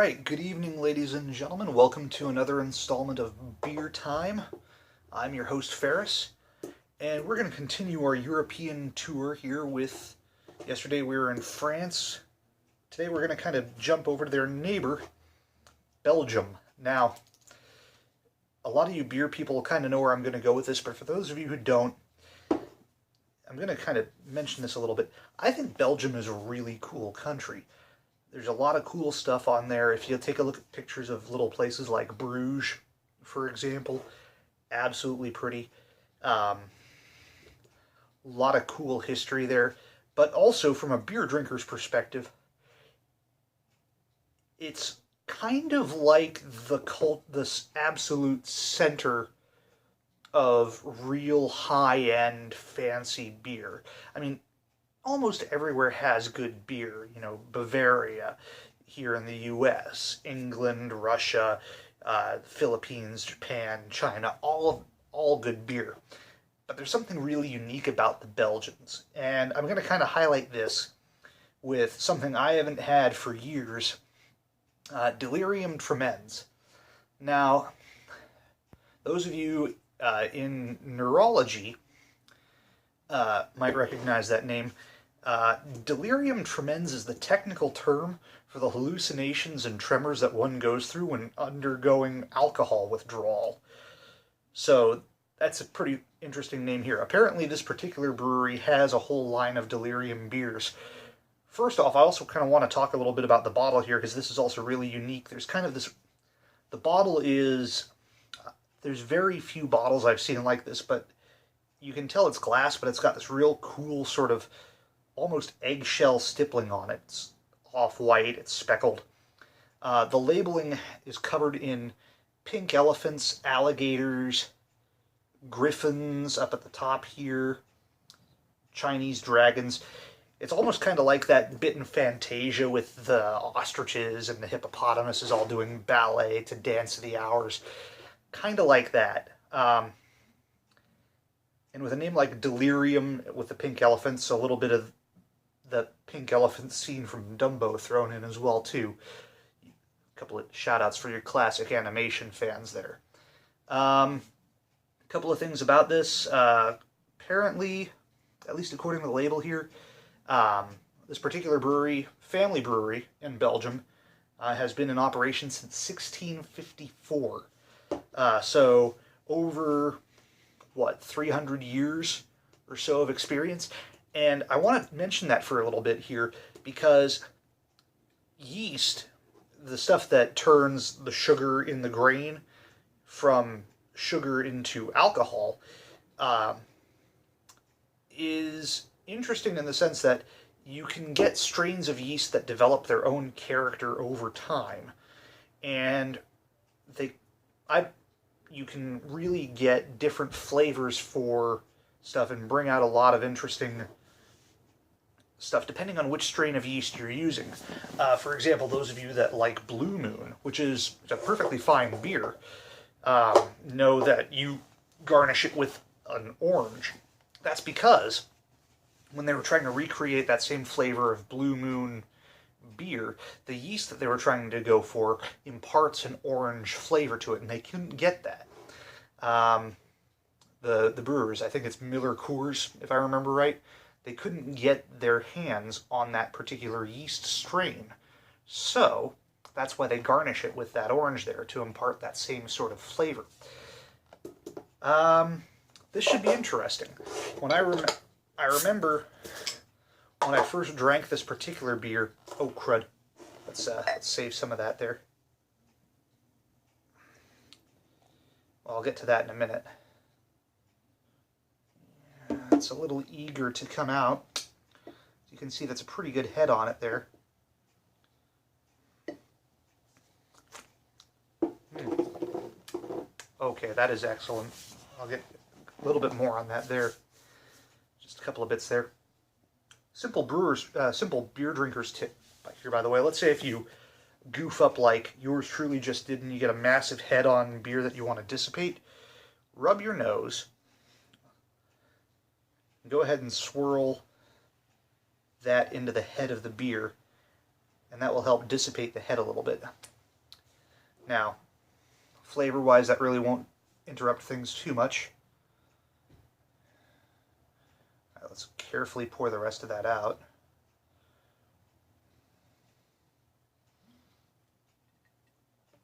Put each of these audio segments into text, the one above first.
Alright, good evening, ladies and gentlemen. Welcome to another installment of Beer Time. I'm your host, Ferris, and we're going to continue our European tour here with... Yesterday we were in France. Today we're going to kind of jump over to their neighbor, Belgium. Now, a lot of you beer people kind of know where I'm going to go with this, but for those of you who don't, I'm going to kind of mention this a little bit. I think Belgium is a really cool country. There's a lot of cool stuff on there. If you take a look at pictures of little places like Bruges, for example, absolutely pretty. A lot of cool history there. But also, from a beer drinker's perspective, it's kind of like this absolute center of real high-end fancy beer. I mean, almost everywhere has good beer. You know, Bavaria here in the U.S., England, Russia, Philippines, Japan, China, all good beer. But there's something really unique about the Belgians, and I'm going to kind of highlight this with something I haven't had for years, Delerium Tremens. Now, those of you in neurology might recognize that name. Delirium tremens is the technical term for the hallucinations and tremors that one goes through when undergoing alcohol withdrawal. So that's a pretty interesting name here. Apparently this particular brewery has a whole line of delirium beers. First off, I also kind of want to talk a little bit about the bottle here, because this is also really unique. There's kind of this... The bottle is... There's very few bottles I've seen like this, but you can tell it's glass, but it's got this real cool sort of almost eggshell stippling on it. It's off-white, it's speckled. The labeling is covered in pink elephants, alligators, griffins up at the top here, Chinese dragons. It's almost kind of like that bit in Fantasia with the ostriches and the hippopotamuses all doing ballet to Dance of the Hours. Kind of like that. And with a name like Delirium with the pink elephants, a little bit of the pink elephant scene from Dumbo thrown in as well, too. A couple of shout-outs for your classic animation fans there. A couple of things about this. Apparently, at least according to the label here, this particular brewery, family brewery in Belgium, has been in operation since 1654. So over, 300 years or so of experience. And I want to mention that for a little bit here, because yeast, the stuff that turns the sugar in the grain from sugar into alcohol, is interesting in the sense that you can get strains of yeast that develop their own character over time. And you can really get different flavors for stuff and bring out a lot of interesting stuff depending on which strain of yeast you're using. For example, those of you that like Blue Moon, which is a perfectly fine beer, know that you garnish it with an orange. That's because when they were trying to recreate that same flavor of Blue Moon beer, the yeast that they were trying to go for imparts an orange flavor to it, and they couldn't get that. The brewers, I think it's Miller Coors, if I remember right, they couldn't get their hands on that particular yeast strain. So that's why they garnish it with that orange there, to impart that same sort of flavor. This should be interesting. When I remember when I first drank this particular beer... Oh, crud. Let's save some of that there. Well, I'll get to that in a minute. It's a little eager to come out. You can see that's a pretty good head on it there. Okay, that is excellent. I'll get a little bit more on that there. Just a couple of bits there. Simple beer drinkers tip here, by the way. Let's say if you goof up like yours truly just did and you get a massive head on beer that you want to dissipate, rub your nose. Go ahead and swirl that into the head of the beer. and that will help dissipate the head a little bit. Now, flavor-wise, that really won't interrupt things too much. All right, let's carefully pour the rest of that out.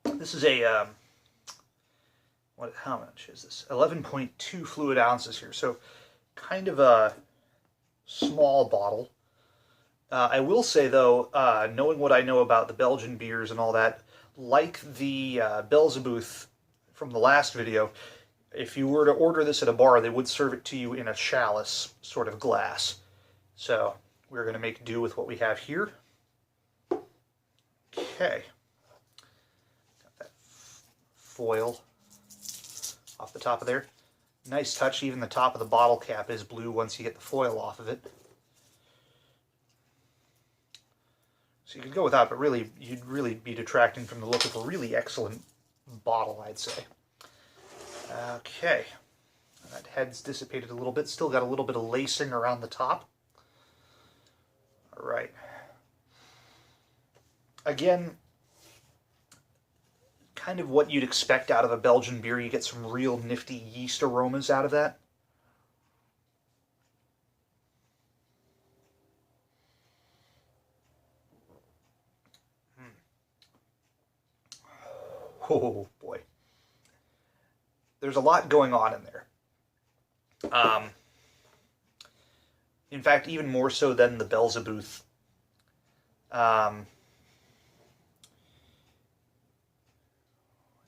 This is a, how much is this? 11.2 fluid ounces here, so kind of a small bottle. I will say, though, knowing what I know about the Belgian beers and all that, like the Belzebuth from the last video, if you were to order this at a bar, they would serve it to you in a chalice sort of glass. So we're going to make do with what we have here. Okay. Got that foil off the top of there. Nice touch. Even the top of the bottle cap is blue once you get the foil off of it. So you could go without, but really, you'd really be detracting from the look of a really excellent bottle, I'd say. Okay. That head's dissipated a little bit. Still got a little bit of lacing around the top. All right. Again, kind of what you'd expect out of a Belgian beer. You get some real nifty yeast aromas out of that. Oh boy. There's a lot going on in there. In fact, even more so than the Belzebuth.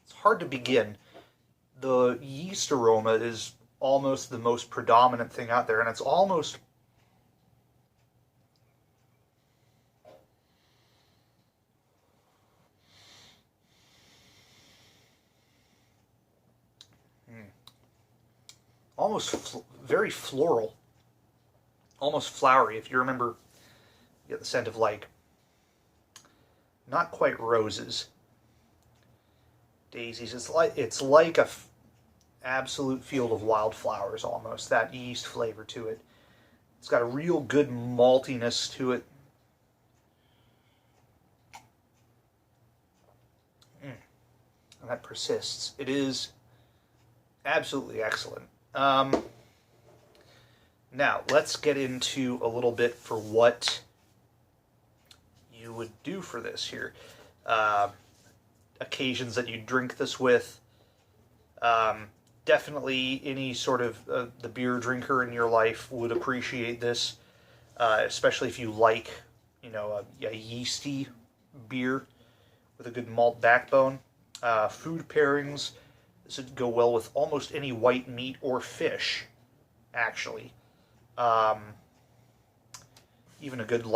It's hard to begin. The yeast aroma is almost the most predominant thing out there, and it's almost very floral, almost flowery. If you remember, you get the scent of, like, not quite roses, daisies. It's like a absolute field of wildflowers almost. That yeast flavor to it. It's got a real good maltiness to it. And that persists. It is absolutely excellent. Now, let's get into a little bit for what you would do for this here. Occasions that you drink this with. Definitely any sort of the beer drinker in your life would appreciate this, especially if you like, you know, a yeasty beer with a good malt backbone. Food pairings. This would go well with almost any white meat or fish, actually. Even a good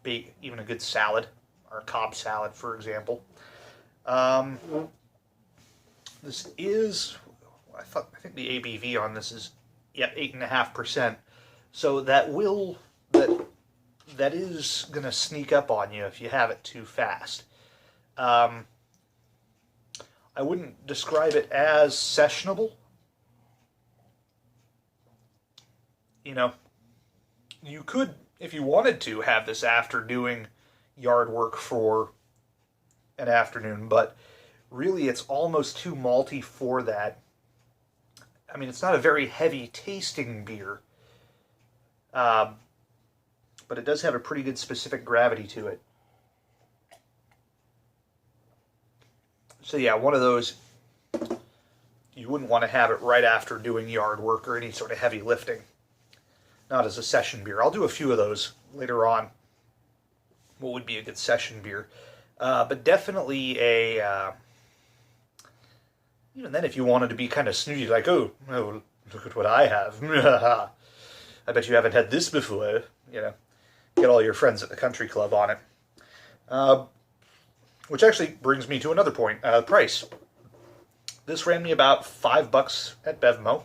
even a good salad, or a Cobb salad, for example. This is, I think the ABV on this is, 8.5%. So that is gonna sneak up on you if you have it too fast. I wouldn't describe it as sessionable. You know, you could, if you wanted to, have this after doing yard work for an afternoon, but really it's almost too malty for that. I mean, it's not a very heavy tasting beer, but it does have a pretty good specific gravity to it. So yeah, one of those, you wouldn't want to have it right after doing yard work or any sort of heavy lifting. Not as a session beer. I'll do a few of those later on. What would be a good session beer? But definitely a, even then if you wanted to be kind of snooty, like, oh, look at what I have. I bet you haven't had this before. You know, get all your friends at the country club on it. Which actually brings me to another point, price. This ran me about $5 at Bevmo.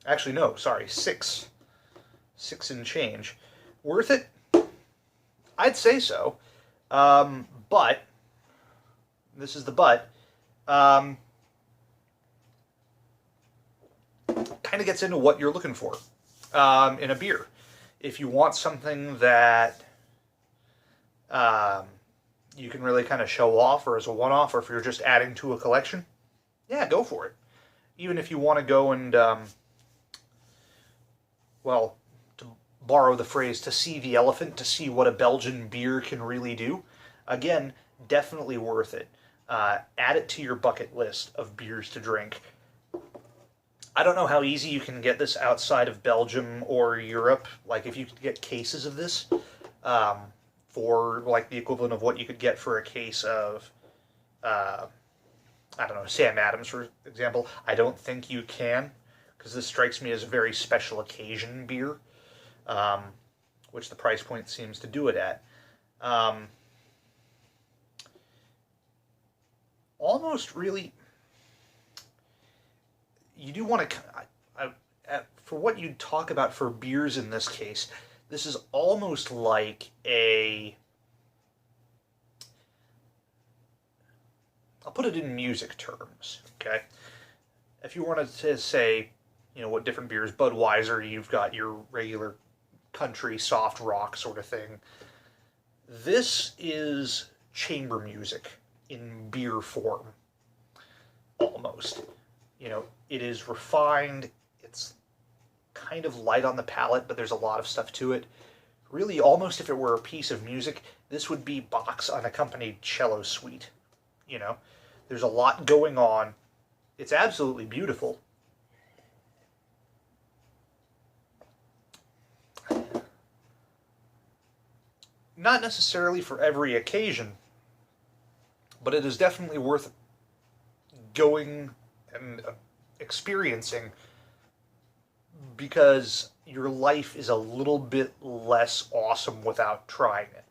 Actually, no, sorry, $6. $6 and change. Worth it? I'd say so. But, this is the but, kind of gets into what you're looking for in a beer. If you want something that You can really kind of show off, or as a one-off, or if you're just adding to a collection, yeah, go for it. Even if you want to go and, well, to borrow the phrase, to see the elephant, to see what a Belgian beer can really do, again, definitely worth it. Add it to your bucket list of beers to drink. I don't know how easy you can get this outside of Belgium or Europe. Like, if you could get cases of this, for like the equivalent of what you could get for a case of, I don't know, Sam Adams, for example. I don't think you can, because this strikes me as a very special occasion beer, which the price point seems to do it at. Almost really, you do want to, for what you talk about for beers in this case, this is almost like I'll put it in music terms, okay? If you wanted to say, what different beers, Budweiser, you've got your regular country, soft rock sort of thing. This is chamber music in beer form, almost. It is refined, it's kind of light on the palate, but there's a lot of stuff to it. Really, almost if it were a piece of music, this would be Bach's unaccompanied cello suite. There's a lot going on. It's absolutely beautiful. Not necessarily for every occasion, but it is definitely worth going and experiencing, because your life is a little bit less awesome without trying it.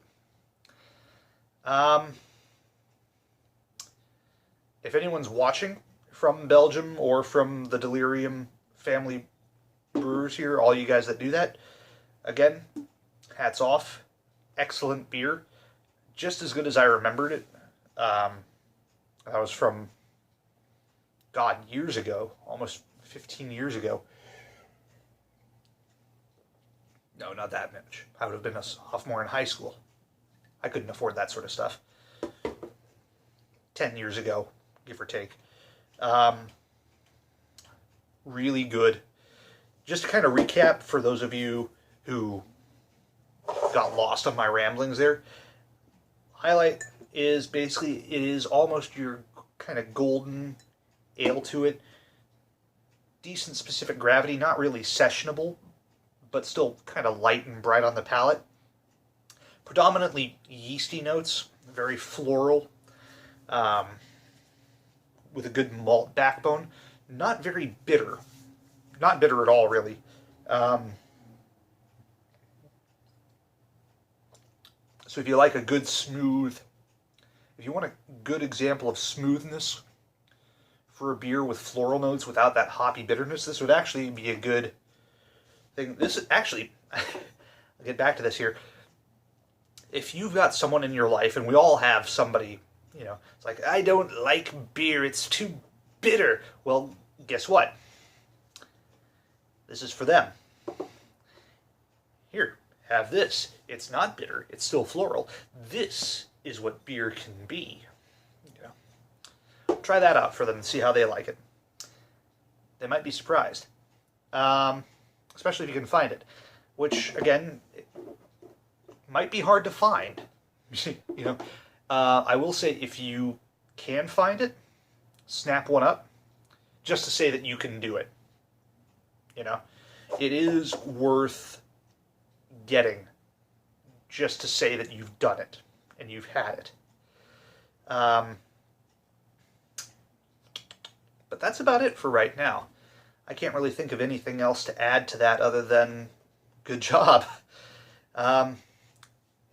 If anyone's watching from Belgium or from the Delerium family brewers here, all you guys that do that, again, hats off. Excellent beer. Just as good as I remembered it. That was from, God, years ago. Almost 15 years ago. No, not that much. I would have been a sophomore in high school. I couldn't afford that sort of stuff. 10 years ago, give or take. Really good. Just to kind of recap for those of you who got lost on my ramblings there, highlight is basically, it is almost your kind of golden ale to it. Decent specific gravity, not really sessionable, but still kind of light and bright on the palate. Predominantly yeasty notes, very floral, with a good malt backbone. Not very bitter. Not bitter at all, really. So if you like a good smooth, if you want a good example of smoothness for a beer with floral notes without that hoppy bitterness, this would actually be a good thing. This is actually, I'll get back to this here. If you've got someone in your life, and we all have somebody, it's like, I don't like beer, it's too bitter. Well, guess what? This is for them. Here, have this. It's not bitter, it's still floral. This is what beer can be. Try that out for them and see how they like it. They might be surprised. Especially if you can find it. Which, again, it might be hard to find. I will say, if you can find it, snap one up, just to say that you can do it. It is worth getting, just to say that you've done it, and you've had it. But that's about it for right now. I can't really think of anything else to add to that other than good job. In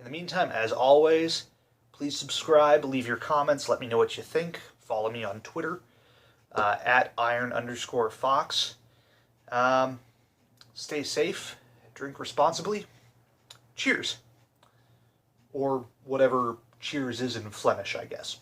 the meantime, as always, please subscribe, leave your comments, let me know what you think. Follow me on Twitter, at @iron_fox. Stay safe, drink responsibly. Cheers. Or whatever cheers is in Flemish, I guess.